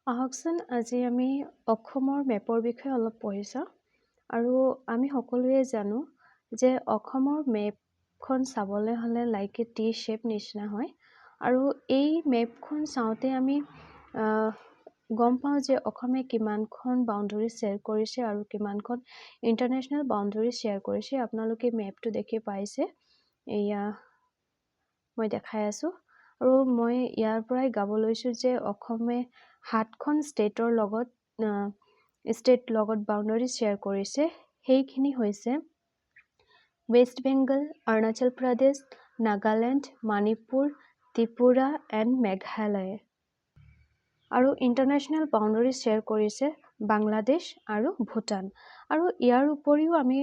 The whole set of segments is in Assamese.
আহকচোন আজি আমি অসমৰ মেপৰ বিষয়ে অলপ পঢ়ি চাওঁ আৰু আমি সকলোৱে জানো যে অসমৰ মেপখন চাবলৈ হ'লে লাইক এ টি শ্বেপ নিচিনা হয় আৰু এই মেপখন চাওঁতে আমি গম পাওঁ যে অসমে কিমানখন বাউণ্ডেৰী শ্বেয়াৰ কৰিছে আৰু কিমানখন ইণ্টাৰনেশ্যনেল বাউণ্ডেৰী শ্বেয়াৰ কৰিছে। আপোনালোকে মেপটো দেখি পাইছে, এয়া মই দেখাই আছোঁ আৰু মই ইয়াৰ পৰাই গাব লৈছোঁ যে অসমে 7খন ষ্টেটৰ লগত বাউণ্ডেৰী শ্বেয়াৰ কৰিছে। সেইখিনি হৈছে ৱেষ্ট বেংগল, অৰুণাচল প্ৰদেশ, নাগালেণ্ড, মণিপুৰ, ত্ৰিপুৰা এণ্ড মেঘালয়। আৰু ইণ্টাৰনেশ্যনেল বাউণ্ডেৰী শ্বেয়াৰ কৰিছে বাংলাদেশ আৰু ভূটান। আৰু ইয়াৰ উপৰিও আমি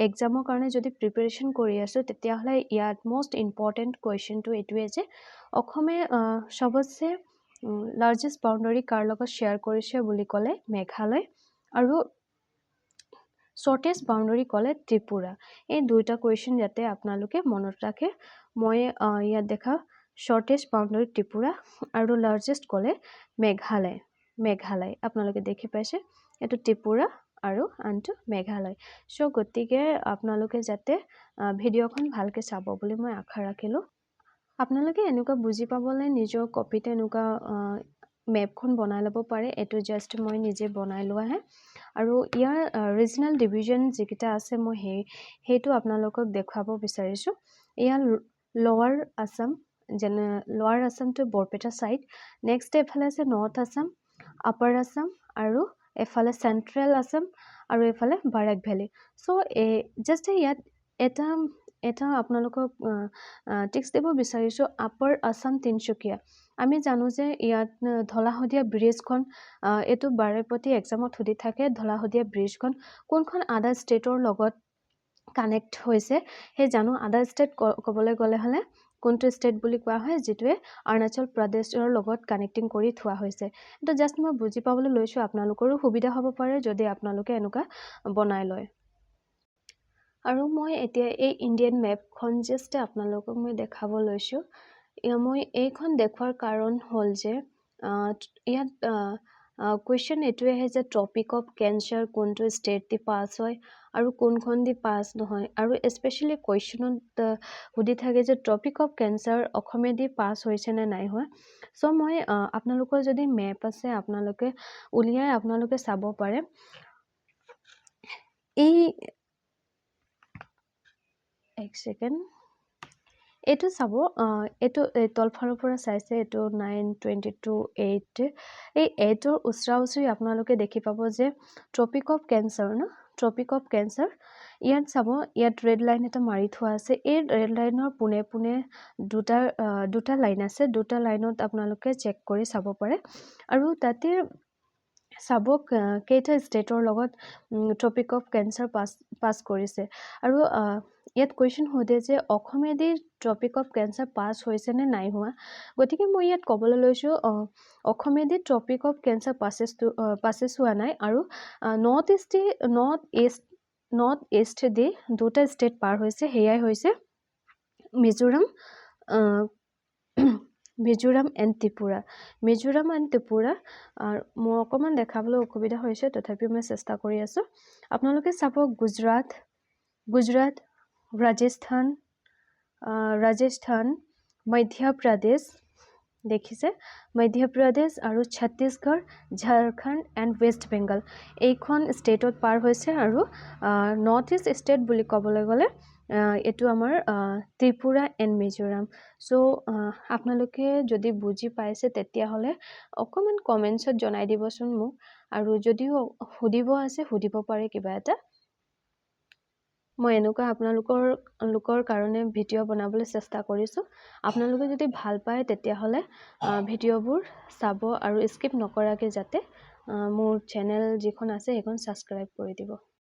এক্সামৰ কাৰণে যদি প্ৰিপেৰেশ্যন কৰি আছোঁ তেতিয়াহ'লে ইয়াত মষ্ট ইম্পৰ্টেণ্ট কুৱেশ্যনটো এইটোৱে যে অসমে চবতছে লাৰ্জেষ্ট বাউণ্ডেৰী কাৰ লগত শ্বেয়াৰ কৰিছে বুলি ক'লে মেঘালয় আৰু শ্বৰ্টেষ্ট বাউণ্ডেৰী ক'লে ত্ৰিপুৰা। এই দুটা কুৱেশ্যন যাতে আপোনালোকে মনত ৰাখে। মই ইয়াত দেখা শ্বৰ্টেষ্ট বাউণ্ডেৰী ত্ৰিপুৰা আৰু লাৰ্জেষ্ট ক'লে মেঘালয় আপোনালোকে দেখি পাইছে, এইটো ত্ৰিপুৰা আৰু আনটো মেঘালয়। চ' গতিকে আপোনালোকে যাতে ভিডিঅ'খন ভালকৈ চাব বুলি মই আশা ৰাখিলোঁ। আপোনালোকে এনেকুৱা বুজি পাবলৈ নিজৰ কপিতে এনেকুৱা মেপখন বনাই ল'ব পাৰে। এইটো জাষ্ট মই নিজে বনাই লোৱাহে আৰু ইয়াৰ ৰিজনেল ডিভিজন যিকেইটা আছে মই সেইটো আপোনালোকক দেখুৱাব বিচাৰিছোঁ। ইয়াৰ লৱাৰ আছাম, যেনে লৱাৰ আছামটো বৰপেটা ছাইড, নেক্সট এইফালে আছে নৰ্থ আছাম, আপাৰ আছাম আৰু এফালে চেণ্ট্ৰেল আছাম আৰু এইফালে বাৰাক ভেলী। চ' জাষ্ট ইয়াত এটা আপোনালোকক টিক্স দিব বিচাৰিছোঁ। আপাৰ আছাম তিনিচুকীয়া, আমি জানো যে ইয়াত ধলাশদিয়া ব্ৰিজখন, এইটো বাৰেপতি এক্সামত সুধি থাকে, ধলাশদিয়া ব্ৰিজখন কোনখন আদাৰ ষ্টেটৰ লগত কানেক্ট হৈছে সেই জানো। আদাৰ ষ্টেট ক'বলৈ গ'লে হ'লে কোনটো ষ্টেট বুলি কোৱা হয়, যিটোৱে অৰুণাচল প্ৰদেশৰ লগত কানেক্টিং কৰি থোৱা হৈছে। এইটো জাষ্ট মই বুজি পাবলৈ লৈছোঁ, আপোনালোকৰো সুবিধা হ'ব পাৰে যদি আপোনালোকে এনেকুৱা বনাই লয়। আৰু মই এতিয়া এই ইণ্ডিয়ান মেপখন জাষ্ট আপোনালোকক মই দেখাব লৈছোঁ। মই এইখন দেখুৱাৰ কাৰণ হ'ল যে ইয়াত কুৱেশ্যন এইটোৱে আহে যে ট্ৰপিক অফ কেঞ্চাৰ কোনটো ষ্টেট দি পাছ হয় আৰু কোনখন দি পাছ নহয়। আৰু স্পেচিয়েলি কুৱেশ্যনত সুধি থাকে যে ট্ৰপিক অফ কেঞ্চাৰ অসমেদি পাছ হৈছে নে নাই হোৱা। চ' মই আপোনালোকৰ যদি মেপ আছে আপোনালোকে উলিয়াই আপোনালোকে চাব পাৰে। এক ছেকেণ্ড, এইটো চাব, এইটো তলফালৰ পৰা চাইছে, এইটো 922 8। এই 8ৰ ওচৰা ওচৰি আপোনালোকে দেখি পাব যে tropic of cancer tropic of cancer. ইয়াত চাব, ইয়াত ৰেড লাইন এটা মাৰি থোৱা আছে। এই ৰেড লাইনৰ পোনে পোনে দুটা লাইন আছে। দুটা লাইনত আপোনালোকে চেক কৰি চাব পাৰে আৰু তাতে চাব কেইটা ষ্টেটৰ লগত ট্ৰপিক অফ কেঞ্চাৰ পাছ কৰিছে। আৰু ইয়াত কুৱেশ্যন সোধে যে অসমেদি ট্ৰপিক অফ কেঞ্চাৰ পাছ হৈছে নে নাই হোৱা। গতিকে মই ইয়াত ক'বলৈ লৈছোঁ অসমেদি ট্ৰপিক অফ কেঞ্চাৰ পাছেছ হোৱা নাই। আৰু নৰ্থ ইষ্ট দি দুটা ষ্টেট পাৰ হৈছে, সেয়াই হৈছে মিজোৰাম এণ্ড ত্ৰিপুৰা। মোৰ অকণমান দেখাবলৈ অসুবিধা হৈছে, তথাপিও মই চেষ্টা কৰি আছোঁ। আপোনালোকে চাব গুজৰাট, ৰাজস্থান, মধ্যপ্ৰদেশ, দেখিছে মধ্যপ্ৰদেশ আৰু ছত্তীশগড়, ঝাৰখণ্ড এণ্ড ৱেষ্ট বেংগল এইখন ষ্টেটত পাৰ হৈছে। আৰু নৰ্থ ইষ্ট ষ্টেট বুলি ক'বলৈ গ'লে এইটো আমাৰ ত্ৰিপুৰা এণ্ড মিজোৰাম। চ' আপোনালোকে যদি বুজি পাইছে তেতিয়াহ'লে অকণমান কমেণ্টছত জনাই দিবচোন মোক। আৰু যদিও সুধিব আছে সুধিব পাৰে কিবা এটা। মই এনেকুৱা আপোনালোকৰ কাৰণে ভিডিঅ' বনাবলৈ চেষ্টা কৰিছোঁ। আপোনালোকে যদি ভাল পায় তেতিয়াহ'লে ভিডিঅ'বোৰ চাব আৰু স্কিপ নকৰাকৈ যাতে মোৰ চেনেল যিখন আছে সেইখন ছাবস্ক্ৰাইব কৰি দিব।